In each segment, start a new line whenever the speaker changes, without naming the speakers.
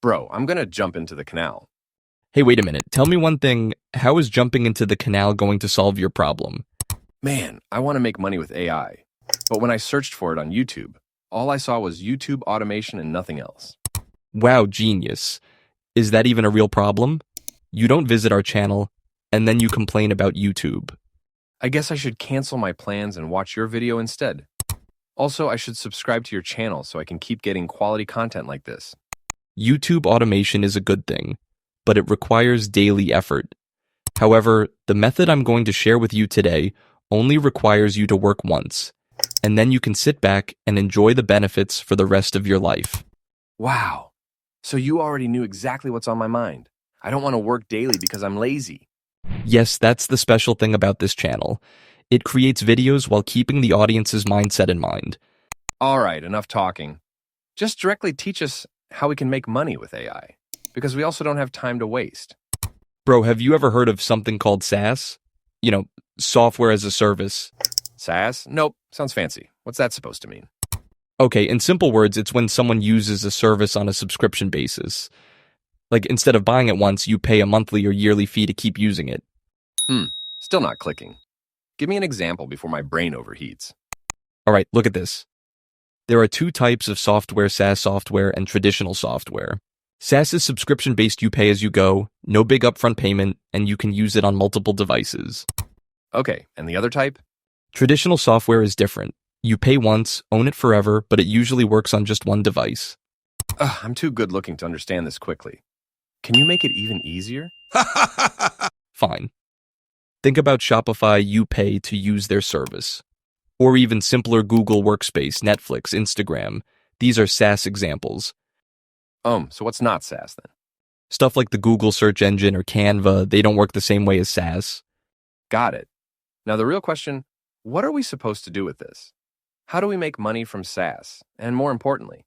Bro, I'm gonna jump into the canal.
Hey, wait a minute. Tell me one thing. How is jumping into the canal going to solve your problem?
Man, I want to make money with AI. But when I searched for it on YouTube, all I saw was YouTube automation and nothing else.
Wow, genius. Is that even a real problem? You don't visit our channel, and then you complain about YouTube.
I guess I should cancel my plans and watch your video instead. Also, I should subscribe to your channel so I can keep getting quality content like this.
YouTube automation is a good thing, but it requires daily effort. However, the method I'm going to share with you today only requires you to work once, and then you can sit back and enjoy the benefits for the rest of your life.
Wow. So you already knew exactly what's on my mind. I don't want to work daily because I'm lazy.
Yes, that's the special thing about this channel. It creates videos while keeping the audience's mindset in mind.
All right, enough talking. Just directly teach us how we can make money with AI, because we also don't have time to waste.
Bro, have you ever heard of something called SaaS? Software as a service.
SaaS? Nope, sounds fancy. What's that supposed to mean?
Okay, in simple words, it's when someone uses a service on a subscription basis. Like, instead of buying it once, you pay a monthly or yearly fee to keep using it.
Still not clicking. Give me an example before my brain overheats.
All right, look at this. There are two types of software, SaaS software and traditional software. SaaS is subscription-based, you pay as you go, no big upfront payment, and you can use it on multiple devices.
Okay, and the other type?
Traditional software is different. You pay once, own it forever, but it usually works on just one device.
I'm too good looking to understand this quickly. Can you make it even easier?
Fine. Think about Shopify, you pay to use their service. Or even simpler Google Workspace, Netflix, Instagram. These are SaaS examples.
So what's not SaaS then?
Stuff like the Google search engine or Canva, they don't work the same way as SaaS.
Got it. Now the real question, what are we supposed to do with this? How do we make money from SaaS? And more importantly,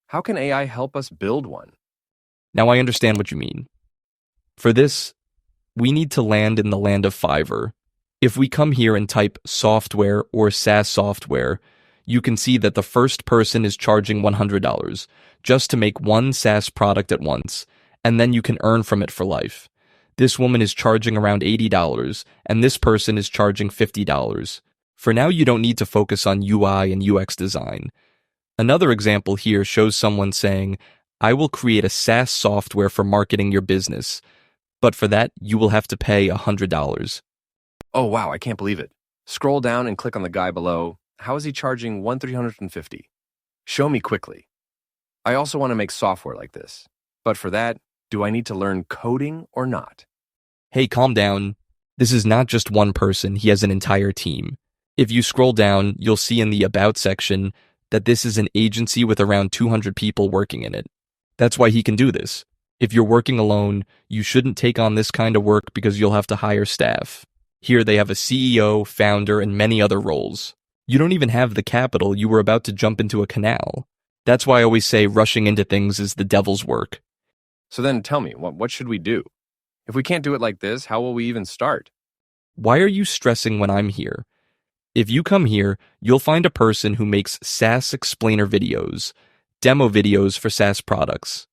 how can AI help us build one?
Now I understand what you mean. For this, we need to land in the land of Fiverr. If we come here and type software or SaaS software, you can see that the first person is charging $100 just to make one SaaS product at once, and then you can earn from it for life. This woman is charging around $80, and this person is charging $50. For now, you don't need to focus on UI and UX design. Another example here shows someone saying, I will create a SaaS software for marketing your business, but for that, you will have to pay $100.
Oh wow, I can't believe it. Scroll down and click on the guy below. How is he charging $1,350? Show me quickly. I also want to make software like this, but for that, do I need to learn coding or not?
Hey, calm down. This is not just one person, he has an entire team. If you scroll down, you'll see in the About section that this is an agency with around 200 people working in it. That's why he can do this. If you're working alone, you shouldn't take on this kind of work because you'll have to hire staff. Here they have a CEO, founder, and many other roles. You don't even have the capital, you were about to jump into a canal. That's why I always say rushing into things is the devil's work.
So then tell me, what should we do? If we can't do it like this, how will we even start?
Why are you stressing when I'm here? If you come here, you'll find a person who makes SaaS explainer videos, demo videos for SaaS products.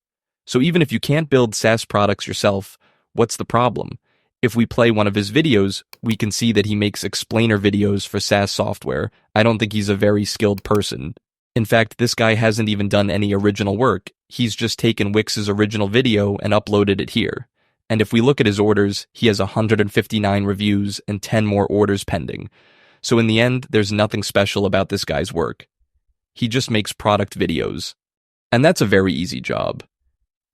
So even if you can't build SaaS products yourself, what's the problem? If we play one of his videos, we can see that he makes explainer videos for SaaS software. I don't think he's a very skilled person. In fact, this guy hasn't even done any original work. He's just taken Wix's original video and uploaded it here. And if we look at his orders, he has 159 reviews and 10 more orders pending. So in the end, there's nothing special about this guy's work. He just makes product videos. And that's a very easy job.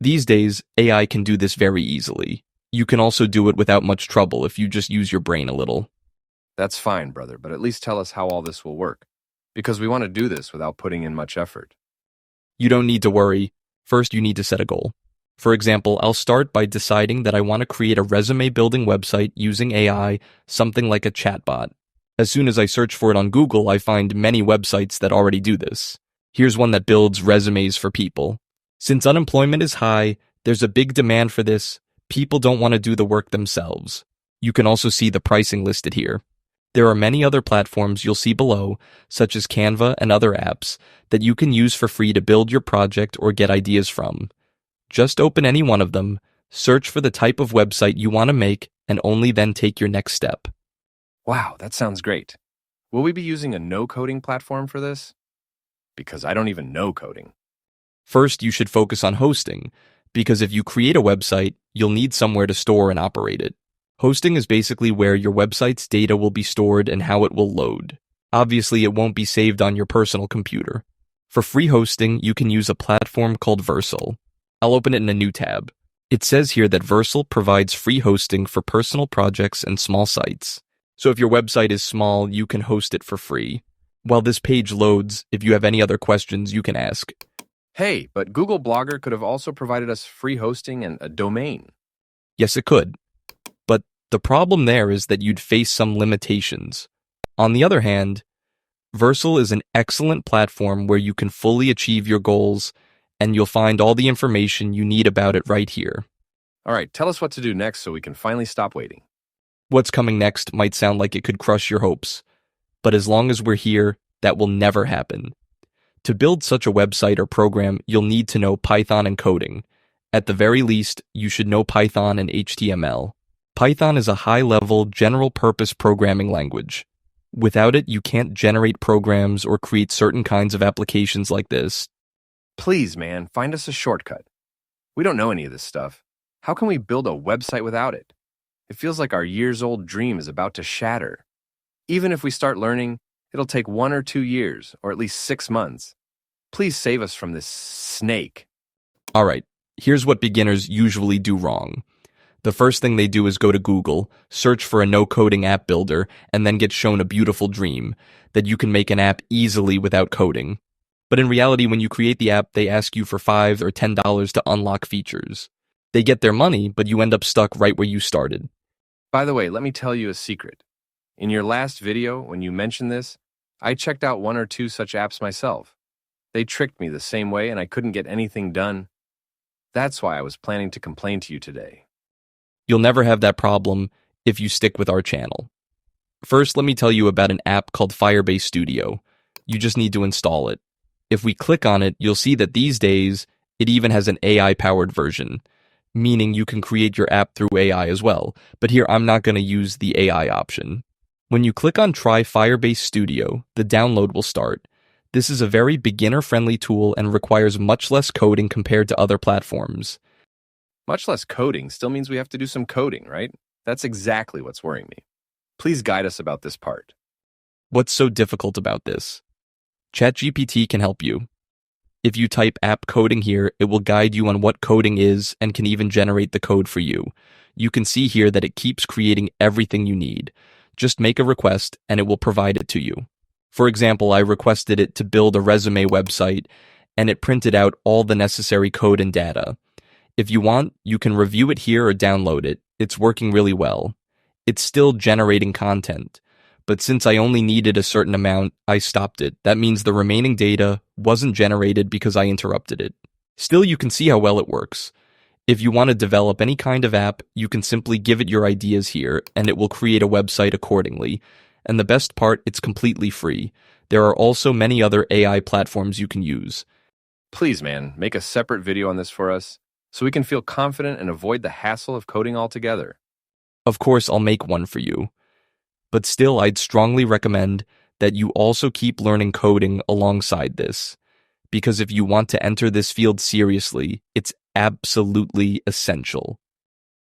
These days, AI can do this very easily. You can also do it without much trouble if you just use your brain a little.
That's fine, brother, but at least tell us how all this will work, because we want to do this without putting in much effort.
You don't need to worry. First, you need to set a goal. For example, I'll start by deciding that I want to create a resume-building website using AI, something like a chatbot. As soon as I search for it on Google, I find many websites that already do this. Here's one that builds resumes for people. Since unemployment is high, there's a big demand for this. People don't want to do the work themselves. You can also see the pricing listed here. There are many other platforms you'll see below, such as Canva and other apps, that you can use for free to build your project or get ideas from. Just open any one of them, search for the type of website you want to make, and only then take your next step.
Wow, that sounds great. Will we be using a no-coding platform for this? Because I don't even know coding.
First, you should focus on hosting, because if you create a website, you'll need somewhere to store and operate it. Hosting is basically where your website's data will be stored and how it will load. Obviously, it won't be saved on your personal computer. For free hosting, you can use a platform called Versal. I'll open it in a new tab. It says here that Versal provides free hosting for personal projects and small sites. So if your website is small, you can host it for free. While this page loads, if you have any other questions, you can ask.
Hey, but Google Blogger could have also provided us free hosting and a domain.
Yes, it could. But the problem there is that you'd face some limitations. On the other hand, Versal is an excellent platform where you can fully achieve your goals, and you'll find all the information you need about it right here.
All right, tell us what to do next so we can finally stop waiting.
What's coming next might sound like it could crush your hopes, but as long as we're here, that will never happen. To build such a website or program, you'll need to know Python and coding. At the very least, you should know Python and HTML. Python is a high-level, general-purpose programming language. Without it, you can't generate programs or create certain kinds of applications like this.
Please, man, find us a shortcut. We don't know any of this stuff. How can we build a website without it? It feels like our years-old dream is about to shatter. Even if we start learning, it'll take 1 or 2 years, or at least 6 months. Please save us from this snake.
All right, here's what beginners usually do wrong. The first thing they do is go to Google, search for a no-coding app builder, and then get shown a beautiful dream that you can make an app easily without coding. But in reality, when you create the app, they ask you for $5 or $10 to unlock features. They get their money, but you end up stuck right where you started.
By the way, let me tell you a secret. In your last video, when you mentioned this, I checked out 1 or 2 such apps myself. They tricked me the same way and I couldn't get anything done. That's why I was planning to complain to you today.
You'll never have that problem if you stick with our channel. First, let me tell you about an app called Firebase Studio. You just need to install it. If we click on it, you'll see that these days, it even has an AI-powered version, meaning you can create your app through AI as well. But here, I'm not going to use the AI option. When you click on Try Firebase Studio, the download will start. This is a very beginner-friendly tool and requires much less coding compared to other platforms.
Much less coding still means we have to do some coding, right? That's exactly what's worrying me. Please guide us about this part.
What's so difficult about this? ChatGPT can help you. If you type app coding here, it will guide you on what coding is and can even generate the code for you. You can see here that it keeps creating everything you need. Just make a request and it will provide it to you. For example, I requested it to build a resume website and it printed out all the necessary code and data. If you want, you can review it here or download it. It's working really well. It's still generating content. But since I only needed a certain amount, I stopped it. That means the remaining data wasn't generated because I interrupted it. Still, you can see how well it works. If you want to develop any kind of app, you can simply give it your ideas here, and it will create a website accordingly. And the best part, it's completely free. There are also many other AI platforms you can use.
Please, man, make a separate video on this for us, so we can feel confident and avoid the hassle of coding altogether.
Of course, I'll make one for you. But still, I'd strongly recommend that you also keep learning coding alongside this. Because if you want to enter this field seriously, it's absolutely essential.